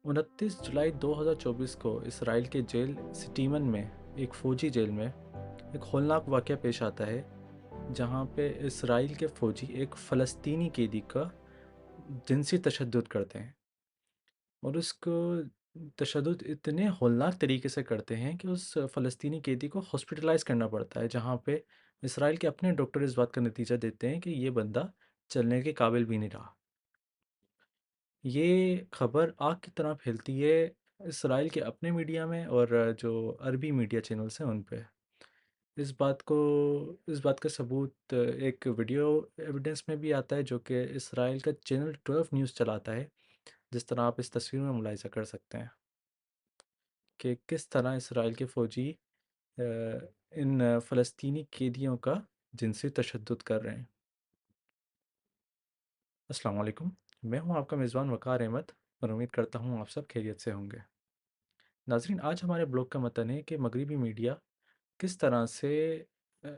29 जुलाई 2024 को इसराइल के जेल सिटीमन में एक फ़ौजी जेल में एक होलनाक वाक़या पेश आता है, जहाँ पे इसराइल के फ़ौजी एक फ़लस्तीनी कैदी का जिनसी तशद्दुद करते हैं और उसको तशद्दुद इतने होलनाक तरीके से करते हैं कि उस फ़लस्तीनी कैदी को हॉस्पिटलाइज़ करना पड़ता है, जहाँ पे इसराइल के अपने डॉक्टर इस बात का नतीजा देते हैं कि ये बंदा चलने के काबिल भी नहीं रहा। ये खबर आग की तरह फैलती है इसराइल के अपने मीडिया में और जो अरबी मीडिया चैनल्स हैं उन पे। इस बात को इस बात का सबूत एक वीडियो एविडेंस में भी आता है, जो कि इसराइल का चैनल 12 न्यूज़ चलाता है, जिस तरह आप इस तस्वीर में मुलाहिज़ा कर सकते हैं कि किस तरह इसराइल के फ़ौजी इन फ़लस्तीनी कैदियों का जिनसी तशद्दुद कर रहे हैं। अस्सलाम वालेकुम, मैं हूं आपका मेज़बान वक़ार अहमद और उम्मीद करता हूं आप सब खैरियत से होंगे। नाज़रीन, आज हमारे ब्लॉग का मतन है कि मगरिबी मीडिया किस तरह से अ,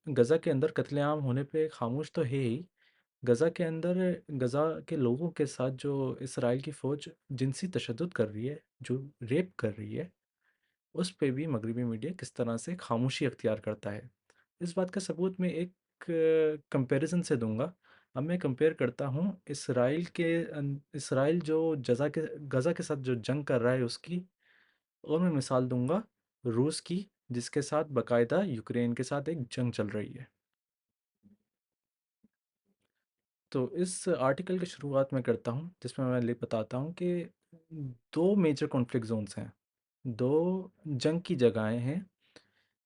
गज़ा के अंदर कत्लेआम होने पे खामोश तो है ही, गज़ा के अंदर गज़ा के लोगों के साथ जो इसराइल की फ़ौज जिनसी तशद्दुद कर रही है, जो रेप कर रही है, उस पे भी मगरिबी मीडिया किस तरह से खामोशी अख्तियार करता है। इस बात का सबूत मैं एक कंपैरिज़न से दूंगा। अब मैं कंपेयर करता हूँ इसराइल जो गज़ा के साथ जो जंग कर रहा है उसकी, और मैं मिसाल दूंगा रूस की, जिसके साथ बाकायदा यूक्रेन के साथ एक जंग चल रही है। तो इस आर्टिकल की शुरुआत मैं करता हूँ, जिसमें मैं ये बताता हूँ कि दो मेजर कॉन्फ्लिक्ट जोन्स हैं, दो जंग की जगहें हैं,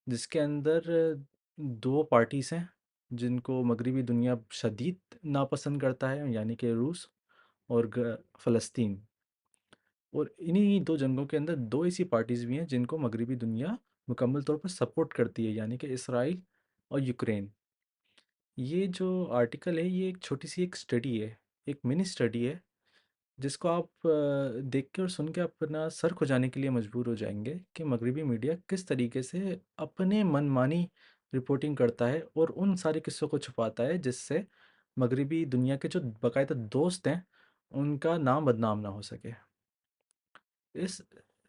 जिसके अंदर दो पार्टीज़ हैं जिनको मगरिबी दुनिया शदीद नापसंद करता है, यानी कि रूस और फ़लस्तीन। और इन्हीं दो जंगों के अंदर दो ऐसी पार्टीज़ भी हैं जिनको मगरिबी दुनिया मुकम्मल तौर पर सपोर्ट करती है, यानी कि इसराइल और यूक्रेन। ये जो आर्टिकल है ये एक छोटी सी एक स्टडी है, एक मिनी स्टडी है, जिसको आप देख के और सुन के अपना सर खुजाने के लिए मजबूर हो जाएंगे कि मगरिबी मीडिया किस तरीके से अपने मनमानी रिपोर्टिंग करता है और उन सारे किस्सों को छुपाता है, जिससे मगरिबी दुनिया के जो बाकायदा दोस्त हैं उनका नाम बदनाम ना हो सके। इस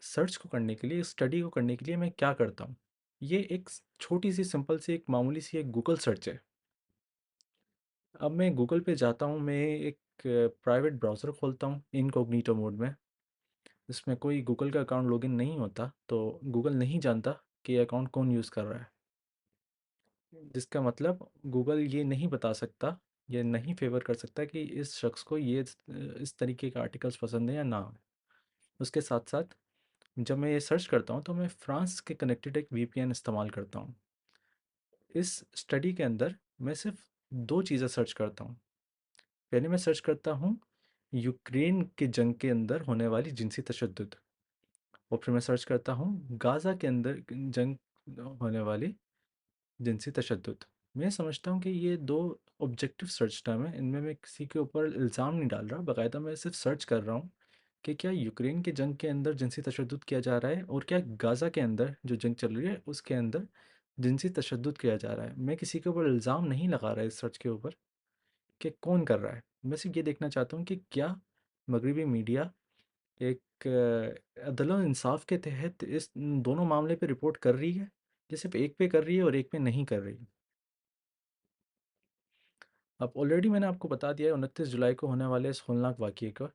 सर्च को करने के लिए, इस स्टडी को करने के लिए मैं क्या करता हूँ, ये एक छोटी सी सिंपल सी एक मामूली सी एक गूगल सर्च है। अब मैं गूगल पे जाता हूँ, मैं एक प्राइवेट ब्राउज़र खोलता हूँ इनकॉग्निटो मोड में। इसमें कोई गूगल का अकाउंट लॉगिन नहीं होता, तो गूगल नहीं जानता कि ये अकाउंट कौन यूज़ कर रहा है, जिसका मतलब गूगल ये नहीं बता सकता, ये नहीं फेवर कर सकता कि इस शख्स को ये इस तरीके के आर्टिकल्स पसंद है या ना। उसके साथ साथ जब मैं ये सर्च करता हूँ तो मैं फ्रांस के कनेक्टेड एक वीपीएन इस्तेमाल करता हूँ। इस स्टडी के अंदर मैं सिर्फ दो चीज़ें सर्च करता हूँ। पहले मैं सर्च करता हूँ यूक्रेन के जंग के अंदर होने वाली जिनसी तशद्दुद, और फिर मैं सर्च करता हूँ गाज़ा के अंदर जंग होने वाली जिनसी तशद्दुद। मैं समझता हूँ कि ये दो ऑब्जेक्टिव सर्च टर्म है, इनमें मैं किसी के ऊपर इल्ज़ाम नहीं डाल रहा, बाकायदा मैं सिर्फ सर्च कर रहा हूँ कि क्या यूक्रेन के जंग के अंदर जिनसी तशद्दुद किया जा रहा है और क्या गाज़ा के अंदर जो जंग चल रही है उसके अंदर जिनसी तशद्दुद किया जा रहा है। मैं किसी के ऊपर इल्ज़ाम नहीं लगा रहा इस सर्च के ऊपर कि कौन कर रहा है। मैं सिर्फ ये देखना चाहता हूँ कि क्या मगरिबी मीडिया एक अदल और इंसाफ के तहत इस दोनों मामले पे रिपोर्ट कर रही है, या सिर्फ एक पे कर रही है और एक पे नहीं कर रही। अब ऑलरेडी मैंने आपको बता दिया है 29 जुलाई को होने वाले इस होलनाक वाक़ये का,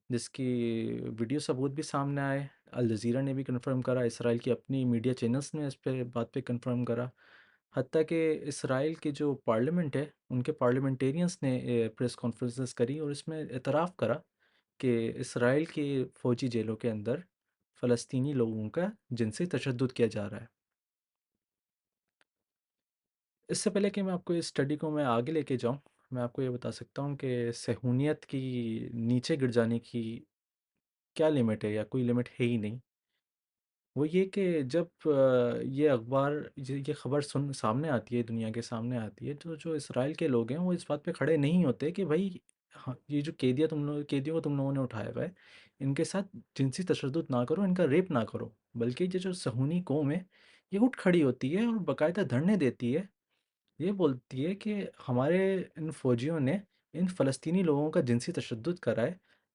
जिसकी वीडियो सबूत भी सामने आए। अल जज़ीरा ने भी कन्फर्म करा, इसराइल की अपनी मीडिया चैनल्स ने इस पे बात पे कन्फर्म करा। हत्ता कि इसराइल की जो पार्लियामेंट है, उनके पार्लियामेंटेरियंस ने प्रेस कॉन्फ्रेंसेस करी और इसमें एतराफ़ करा कि इसराइल की फ़ौजी जेलों के अंदर फ़लस्तीनी लोगों का जिनसी तशद्दुद किया जा रहा है। इससे पहले कि मैं आपको इस स्टडी को मैं आगे लेके जाऊँ, मैं आपको ये बता सकता हूँ कि सहूनियत की नीचे गिर जाने की क्या लिमिट है, या कोई लिमिट है ही नहीं। वो ये कि जब ये अखबार ये खबर सुन सामने आती है, दुनिया के सामने आती है, तो जो इसराइल के लोग हैं वो इस बात पे खड़े नहीं होते कि भाई, हाँ, ये जो कैदियों को तुम लोगों ने उठाया हुआ है, इनके साथ जिनसी तशद्दुद ना करो, इनका रेप ना करो। बल्कि ये जो सहूनी कौम है, ये उठ खड़ी होती है और बाकायदा धरने देती है। ये बोलती है कि हमारे इन फ़ौजियों ने इन फ़लस्तीनी लोगों का जिनसी तशद्दुद करा है,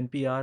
NPR،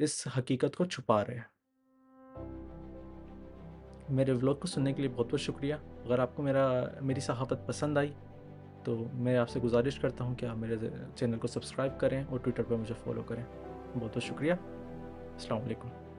इस हकीकत को छुपा रहे हैं। मेरे व्लॉग को सुनने के लिए बहुत बहुत शुक्रिया। अगर आपको मेरी सहाफ़त पसंद आई तो मैं आपसे गुजारिश करता हूँ कि आप मेरे चैनल को सब्सक्राइब करें और ट्विटर पर मुझे फ़ॉलो करें। बहुत बहुत शुक्रिया। अस्सलाम वालेकुम।